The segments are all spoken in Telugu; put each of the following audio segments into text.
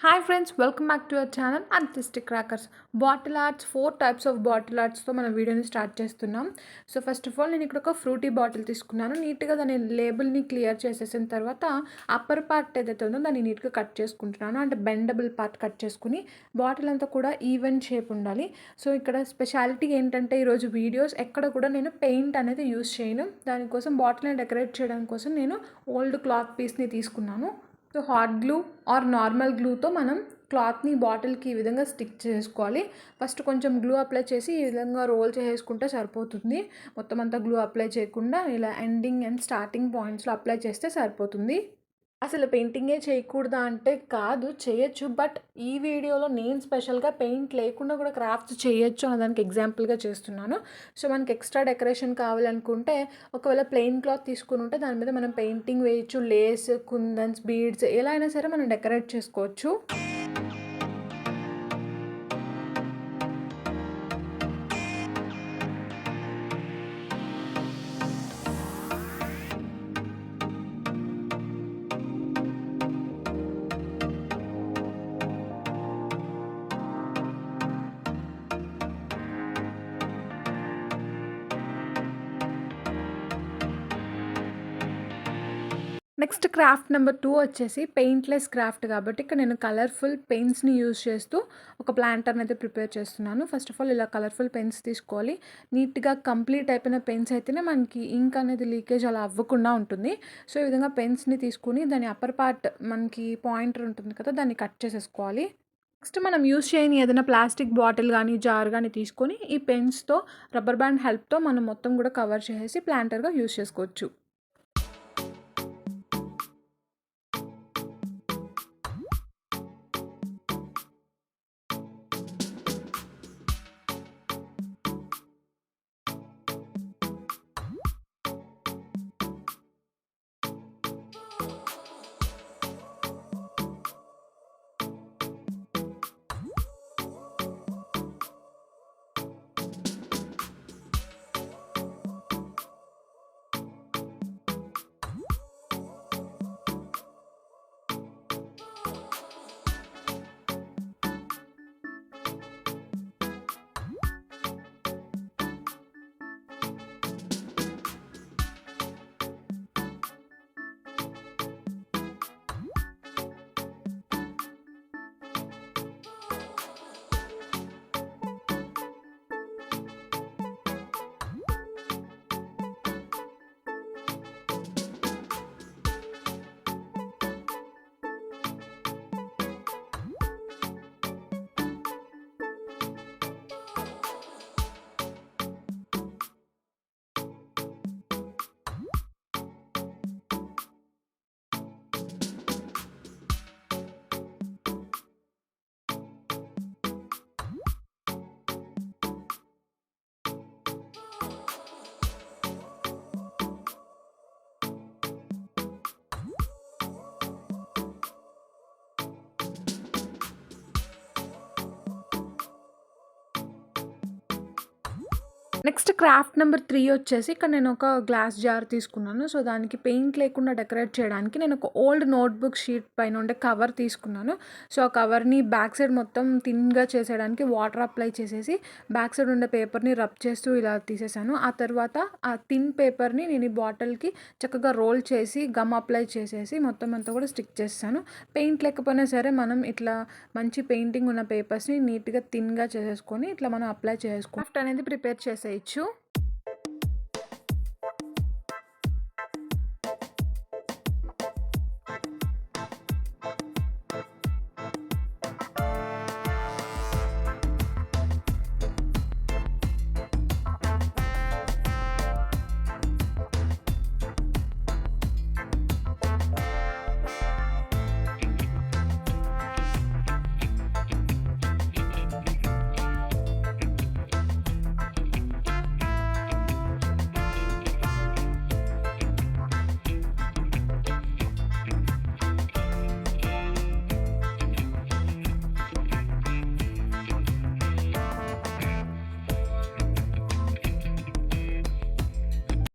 Hi friends, welcome back to our channel artistic crackers. Bottle arts 4 types of bottle ఆర్ట్స్తో మన వీడియోని స్టార్ట్ చేస్తున్నాం. సో ఫస్ట్ ఆఫ్ ఆల్ నేను ఇక్కడ ఒక ఫ్రూటీ బాటిల్ తీసుకున్నాను. నీట్గా దాని లేబుల్ని క్లియర్ చేసేసిన తర్వాత అప్పర్ పార్ట్ ఏదైతే ఉందో దాన్ని నీట్గా కట్ చేసుకుంటున్నాను. అంటే బెండబుల్ పార్ట్ కట్ చేసుకుని బాటిల్ అంతా కూడా ఈవెన్ షేప్ ఉండాలి. సో ఇక్కడ స్పెషాలిటీ ఏంటంటే ఈరోజు వీడియోస్ ఎక్కడ కూడా నేను పెయింట్ అనేది యూస్ చేయను. దానికోసం బాటిల్ని డెకరేట్ చేయడం కోసం నేను ఓల్డ్ క్లాత్ పీస్ని తీసుకున్నాను. So hot glue or normal గ్లూతో మనం క్లాత్ని బాటిల్కి ఈ విధంగా స్టిక్ చేసుకోవాలి. ఫస్ట్ కొంచెం గ్లూ అప్లై చేసి ఈ విధంగా రోల్ చేసుకుంటే సరిపోతుంది. మొత్తం అంతా గ్లూ అప్లై చేయకుండా ఇలా ఎండింగ్ అండ్ స్టార్టింగ్ పాయింట్స్లో అప్లై చేస్తే సరిపోతుంది. అసలు పెయింటింగే చేయకూడదా అంటే కాదు, చేయొచ్చు. బట్ ఈ వీడియోలో నేను స్పెషల్గా పెయింట్ లేకుండా కూడా క్రాఫ్ట్స్ చేయొచ్చు అన్నదానికి ఎగ్జాంపుల్గా చేస్తున్నాను. సో మనకి ఎక్స్ట్రా డెకరేషన్ కావాలనుకుంటే ఒకవేళ ప్లెయిన్ క్లాత్ తీసుకుని ఉంటే దాని మీద మనం పెయింటింగ్ వేయచ్చు. లేస్, కుందన్స్, బీడ్స్ ఎలా అయినా సరే మనం డెకరేట్ చేసుకోవచ్చు. నెక్స్ట్ క్రాఫ్ట్ నెంబర్ 2 వచ్చేసి పెయింట్లెస్ క్రాఫ్ట్ కాబట్టి ఇక్కడ నేను కలర్ఫుల్ పెయింట్స్ని యూజ్ చేస్తూ ఒక ప్లాంటర్ని అయితే ప్రిపేర్ చేస్తున్నాను. ఫస్ట్ ఆఫ్ ఆల్ ఇలా కలర్ఫుల్ పెన్స్ తీసుకోవాలి. నీట్గా కంప్లీట్ అయిపోయిన పెన్స్ అయితేనే మనకి ఇంక్ అనేది లీకేజ్ అలా అవ్వకుండా ఉంటుంది. సో ఈ విధంగా పెన్స్ని తీసుకుని దాని అప్పర్ పార్ట్ మనకి పాయింటర్ ఉంటుంది కదా, దాన్ని కట్ చేసేసుకోవాలి. నెక్స్ట్ మనం యూస్ చేయని ఏదైనా ప్లాస్టిక్ బాటిల్ కానీ జార్ కానీ తీసుకొని ఈ పెన్స్తో రబ్బర్ బ్యాండ్ హెల్ప్తో మనం మొత్తం కూడా కవర్ చేసేసి ప్లాంటర్గా యూస్ చేసుకోవచ్చు. నెక్స్ట్ క్రాఫ్ట్ నెంబర్ 3 వచ్చేసి ఇక్కడ నేను ఒక గ్లాస్ జార్ తీసుకున్నాను. సో దానికి పెయింట్ లేకుండా డెకరేట్ చేయడానికి నేను ఒక ఓల్డ్ నోట్బుక్ షీట్ పైన ఉండే కవర్ తీసుకున్నాను. సో ఆ కవర్ని బ్యాక్ సైడ్ మొత్తం థిన్గా చేసేయడానికి వాటర్ అప్లై చేసేసి బ్యాక్ సైడ్ ఉండే పేపర్ని రబ్ చేస్తూ ఇలా తీసేసాను. ఆ తర్వాత ఆ థిన్ పేపర్ని నేను ఈ బాటిల్కి చక్కగా రోల్ చేసి గమ్ అప్లై చేసేసి మొత్తం అంతా కూడా స్టిక్ చేస్తాను. పెయింట్ లేకపోయినా సరే మనం ఇట్లా మంచి పెయింటింగ్ ఉన్న పేపర్స్ని నీట్గా థిన్గా చేసేసుకొని ఇట్లా మనం అప్లై చేసుకో క్రాఫ్ట్ అనేది ప్రిపేర్ చేసేయచ్చు.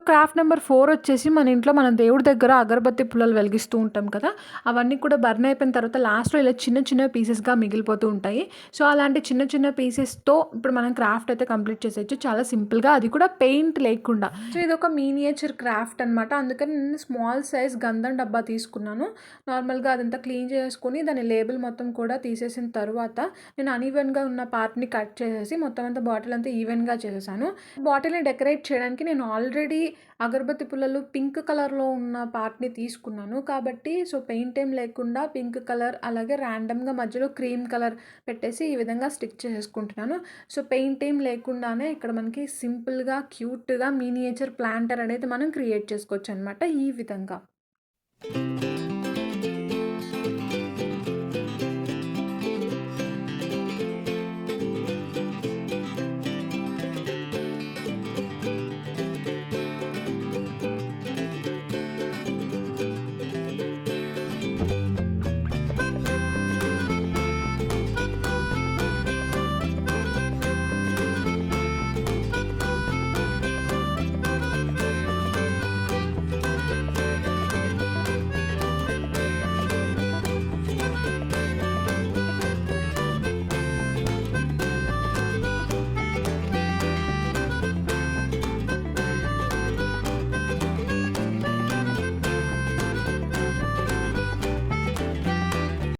క్రాఫ్ట్ నెంబర్ 4 వచ్చేసి మన ఇంట్లో మనం దేవుడి దగ్గర అగరబత్తి పుల్లలు వెలిగిస్తూ ఉంటాం కదా! అవన్నీ కూడా బర్న్ అయిపోయిన తర్వాత లాస్ట్‌లో ఇలా చిన్న చిన్న పీసెస్‌గా మిగిలిపోతూ ఉంటాయి. సో, అలాంటి చిన్న చిన్న పీసెస్‌తో ఇప్పుడు మనం క్రాఫ్ట్ అయితే కంప్లీట్ చేసేయచ్చు. చాలా సింపుల్‌గా, అది కూడా పెయింట్ లేకుండా. సో, ఇదొక మినియేచర్ క్రాఫ్ట్ అనమాట. అందుకని నేను స్మాల్ సైజ్ గంధం డబ్బా తీసుకున్నాను. నార్మల్‌గా అదంతా క్లీన్ చేసుకొని దాని లేబుల్ మొత్తం కూడా తీసేసిన తరువాత నేను అన్‌ఈవెన్‌గా ఉన్న పార్ట్‌ని కట్ చేసేసి మొత్తం అంతా బాటిల్ అంతా ఈవెన్‌గా చేసేసాను. బాటిల్‌ని డెకరేట్ చేయడానికి నేను ఆల్రెడీ అగరబత్తి పుల్లలు పింక్ కలర్‌లో ఉన్న పార్ట్‌ని తీసుకున్నాను. కాబట్టి సో, పెయింట్ ఏం లేకుండా పింక్ కలర్ అలాగే ర్యాండమ్‌గా మధ్యలో క్రీమ్ కలర్ పెట్టేసి ఈ విధంగా స్టిక్ చేసేసుకుంటున్నాను. సో, పెయింట్ ఏం లేకుండానే ఇక్కడ మనకి సింపుల్‌గా, క్యూట్‌గా మినియేచర్ ప్లాంటర్ అనేది మనం క్రియేట్ చేసుకోవచ్చనమాట ఈ విధంగా.